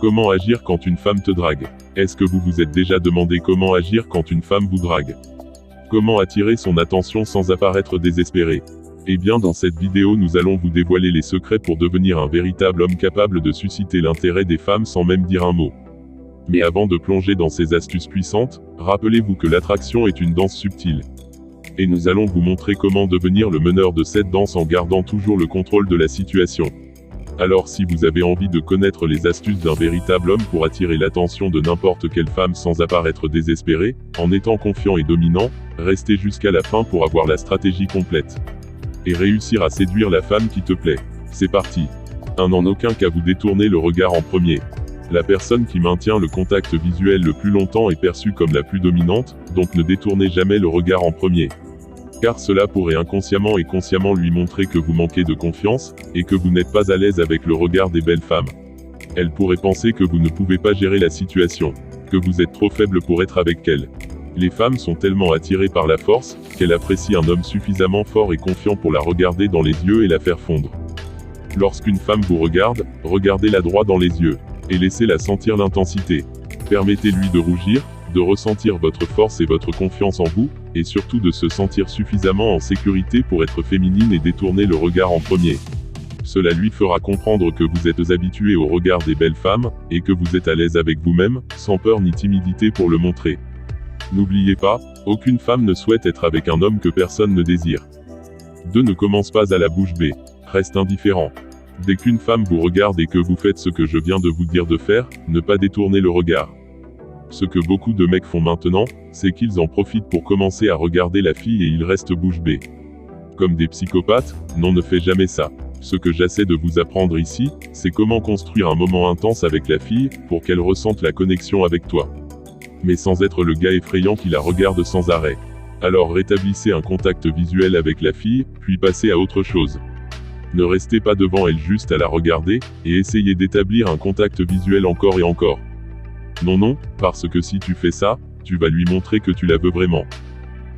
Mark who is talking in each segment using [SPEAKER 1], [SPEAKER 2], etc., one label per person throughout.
[SPEAKER 1] Comment agir quand une femme te drague? Est-ce que vous vous êtes déjà demandé comment agir quand une femme vous drague? Comment attirer son attention sans apparaître désespéré? Eh bien, dans cette vidéo, nous allons vous dévoiler les secrets pour devenir un véritable homme capable de susciter l'intérêt des femmes sans même dire un mot. Mais avant de plonger dans ces astuces puissantes, rappelez-vous que l'attraction est une danse subtile. Et nous allons vous montrer comment devenir le meneur de cette danse en gardant toujours le contrôle de la situation. Alors si vous avez envie de connaître les astuces d'un véritable homme pour attirer l'attention de n'importe quelle femme sans apparaître désespéré, en étant confiant et dominant, restez jusqu'à la fin pour avoir la stratégie complète. Et réussir à séduire la femme qui te plaît. C'est parti. En aucun cas vous détournez le regard en premier. La personne qui maintient le contact visuel le plus longtemps est perçue comme la plus dominante, donc ne détournez jamais le regard en premier. Car cela pourrait inconsciemment et consciemment lui montrer que vous manquez de confiance, et que vous n'êtes pas à l'aise avec le regard des belles femmes. Elle pourrait penser que vous ne pouvez pas gérer la situation, que vous êtes trop faible pour être avec elle. Les femmes sont tellement attirées par la force, qu'elles apprécient un homme suffisamment fort et confiant pour la regarder dans les yeux et la faire fondre. Lorsqu'une femme vous regarde, regardez-la droit dans les yeux, et laissez-la sentir l'intensité. Permettez-lui de rougir, de ressentir votre force et votre confiance en vous, et surtout de se sentir suffisamment en sécurité pour être féminine et détourner le regard en premier. Cela lui fera comprendre que vous êtes habitué au regard des belles femmes, et que vous êtes à l'aise avec vous-même, sans peur ni timidité pour le montrer. N'oubliez pas, aucune femme ne souhaite être avec un homme que personne ne désire. 2. Ne commence pas à la bouche bée. Reste indifférent. Dès qu'une femme vous regarde et que vous faites ce que je viens de vous dire de faire, ne pas détourner le regard. Ce que beaucoup de mecs font maintenant, c'est qu'ils en profitent pour commencer à regarder la fille et ils restent bouche bée. Comme des psychopathes, non, ne fais jamais ça. Ce que j'essaie de vous apprendre ici, c'est comment construire un moment intense avec la fille, pour qu'elle ressente la connexion avec toi. Mais sans être le gars effrayant qui la regarde sans arrêt. Alors rétablissez un contact visuel avec la fille, puis passez à autre chose. Ne restez pas devant elle juste à la regarder, et essayez d'établir un contact visuel encore et encore. Non, parce que si tu fais ça, tu vas lui montrer que tu la veux vraiment.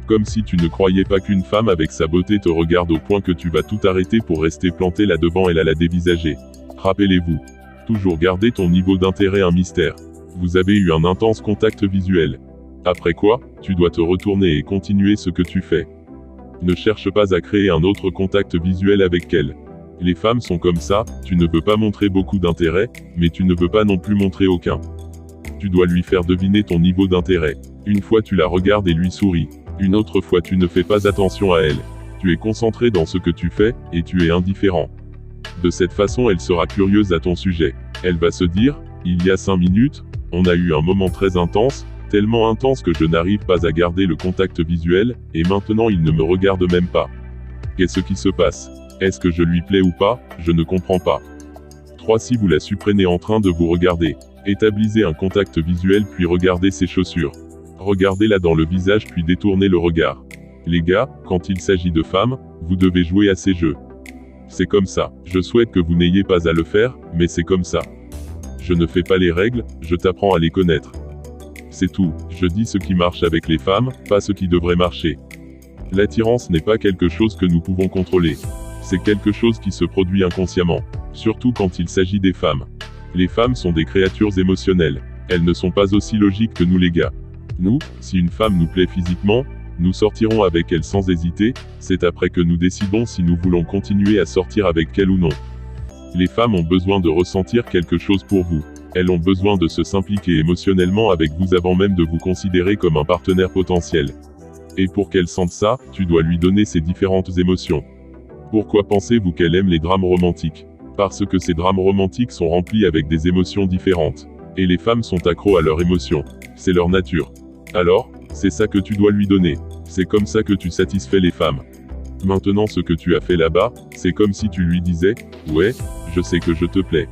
[SPEAKER 1] Comme si tu ne croyais pas qu'une femme avec sa beauté te regarde au point que tu vas tout arrêter pour rester planté là devant elle à la dévisager. Rappelez-vous. Toujours garder ton niveau d'intérêt un mystère. Vous avez eu un intense contact visuel. Après quoi, tu dois te retourner et continuer ce que tu fais. Ne cherche pas à créer un autre contact visuel avec elle. Les femmes sont comme ça, tu ne veux pas montrer beaucoup d'intérêt, mais tu ne veux pas non plus montrer aucun. Tu dois lui faire deviner ton niveau d'intérêt. Une fois tu la regardes et lui souris. Une autre fois tu ne fais pas attention à elle. Tu es concentré dans ce que tu fais, et tu es indifférent. De cette façon elle sera curieuse à ton sujet. Elle va se dire, il y a 5 minutes, on a eu un moment très intense, tellement intense que je n'arrive pas à garder le contact visuel, et maintenant il ne me regarde même pas. Qu'est-ce qui se passe? Est-ce que je lui plais ou pas? Je ne comprends pas. 3. Si vous la surprenez en train de vous regarder. Établissez un contact visuel puis regardez ses chaussures. Regardez-la dans le visage puis détournez le regard. Les gars, quand il s'agit de femmes, vous devez jouer à ces jeux. C'est comme ça. Je souhaite que vous n'ayez pas à le faire, mais c'est comme ça. Je ne fais pas les règles, je t'apprends à les connaître. C'est tout. Je dis ce qui marche avec les femmes, pas ce qui devrait marcher. L'attirance n'est pas quelque chose que nous pouvons contrôler. C'est quelque chose qui se produit inconsciemment. Surtout quand il s'agit des femmes. Les femmes sont des créatures émotionnelles. Elles ne sont pas aussi logiques que nous les gars. Nous, si une femme nous plaît physiquement, nous sortirons avec elle sans hésiter, c'est après que nous décidons si nous voulons continuer à sortir avec elle ou non. Les femmes ont besoin de ressentir quelque chose pour vous. Elles ont besoin de se s'impliquer émotionnellement avec vous avant même de vous considérer comme un partenaire potentiel. Et pour qu'elle sente ça, tu dois lui donner ces différentes émotions. Pourquoi pensez-vous qu'elle aime les drames romantiques? Parce que ces drames romantiques sont remplis avec des émotions différentes. Et les femmes sont accros à leurs émotions. C'est leur nature. Alors, c'est ça que tu dois lui donner. C'est comme ça que tu satisfais les femmes. Maintenant ce que tu as fait là-bas, c'est comme si tu lui disais, ouais, je sais que je te plais.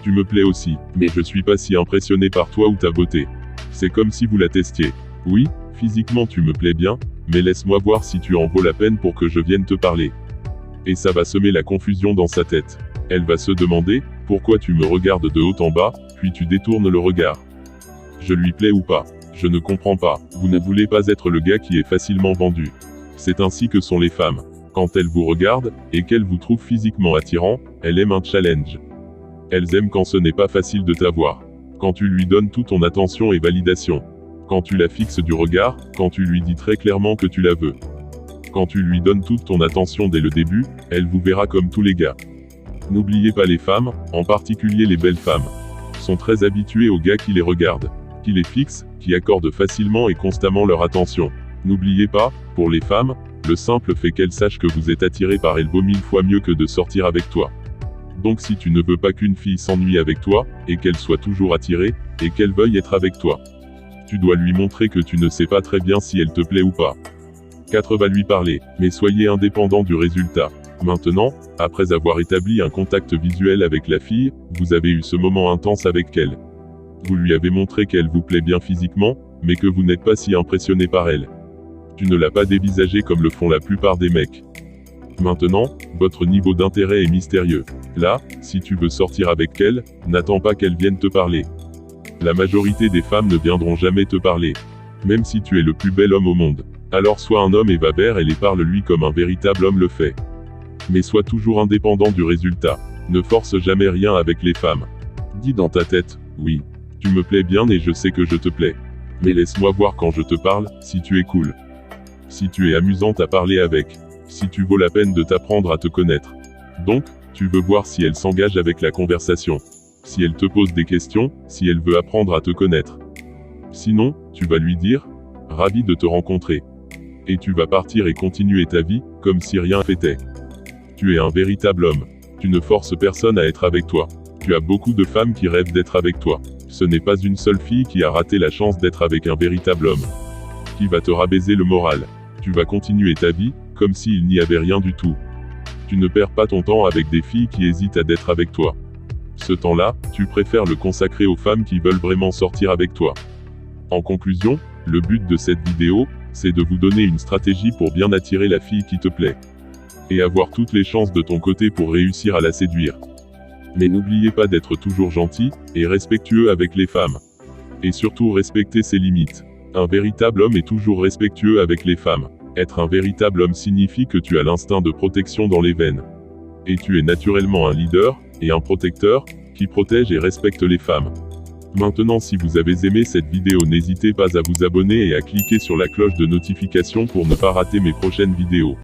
[SPEAKER 1] Tu me plais aussi, mais je suis pas si impressionné par toi ou ta beauté. C'est comme si vous la testiez. Oui, physiquement tu me plais bien, mais laisse-moi voir si tu en vaux la peine pour que je vienne te parler. Et ça va semer la confusion dans sa tête. Elle va se demander, pourquoi tu me regardes de haut en bas, puis tu détournes le regard. Je lui plais ou pas? Je ne comprends pas. Vous ne voulez pas être le gars qui est facilement vendu. C'est ainsi que sont les femmes. Quand elles vous regardent, et qu'elles vous trouvent physiquement attirant, elles aiment un challenge. Elles aiment quand ce n'est pas facile de t'avoir. Quand tu lui donnes toute ton attention et validation. Quand tu la fixes du regard, quand tu lui dis très clairement que tu la veux. Quand tu lui donnes toute ton attention dès le début, elle vous verra comme tous les gars. N'oubliez pas, les femmes, en particulier les belles femmes, sont très habituées aux gars qui les regardent, qui les fixent, qui accordent facilement et constamment leur attention. N'oubliez pas, pour les femmes, le simple fait qu'elles sachent que vous êtes attiré par elles vaut 1000 fois mieux que de sortir avec toi. Donc si tu ne veux pas qu'une fille s'ennuie avec toi, et qu'elle soit toujours attirée, et qu'elle veuille être avec toi, tu dois lui montrer que tu ne sais pas très bien si elle te plaît ou pas. 4 Va lui parler, mais soyez indépendant du résultat. Maintenant, après avoir établi un contact visuel avec la fille, vous avez eu ce moment intense avec elle. Vous lui avez montré qu'elle vous plaît bien physiquement, mais que vous n'êtes pas si impressionné par elle. Tu ne l'as pas dévisagée comme le font la plupart des mecs. Maintenant, votre niveau d'intérêt est mystérieux. Là, si tu veux sortir avec elle, n'attends pas qu'elle vienne te parler. La majorité des femmes ne viendront jamais te parler. Même si tu es le plus bel homme au monde. Alors sois un homme et va vers elle et parle-lui comme un véritable homme le fait. Mais sois toujours indépendant du résultat. Ne force jamais rien avec les femmes. Dis dans ta tête, oui, tu me plais bien et je sais que je te plais. Mais laisse-moi voir quand je te parle, si tu es cool. Si tu es amusante à parler avec. Si tu vaux la peine de t'apprendre à te connaître. Donc, tu veux voir si elle s'engage avec la conversation. Si elle te pose des questions, si elle veut apprendre à te connaître. Sinon, tu vas lui dire, ravi de te rencontrer. Et tu vas partir et continuer ta vie, comme si rien n'était. Tu es un véritable homme. Tu ne forces personne à être avec toi. Tu as beaucoup de femmes qui rêvent d'être avec toi. Ce n'est pas une seule fille qui a raté la chance d'être avec un véritable homme. Qui va te rabaiser le moral. Tu vas continuer ta vie, comme s'il n'y avait rien du tout. Tu ne perds pas ton temps avec des filles qui hésitent à d'être avec toi. Ce temps-là, tu préfères le consacrer aux femmes qui veulent vraiment sortir avec toi. En conclusion, le but de cette vidéo, c'est de vous donner une stratégie pour bien attirer la fille qui te plaît. Et avoir toutes les chances de ton côté pour réussir à la séduire. Mais n'oubliez pas d'être toujours gentil, et respectueux avec les femmes. Et surtout respecter ses limites. Un véritable homme est toujours respectueux avec les femmes. Être un véritable homme signifie que tu as l'instinct de protection dans les veines. Et tu es naturellement un leader, et un protecteur, qui protège et respecte les femmes. Maintenant, si vous avez aimé cette vidéo, n'hésitez pas à vous abonner et à cliquer sur la cloche de notification pour ne pas rater mes prochaines vidéos.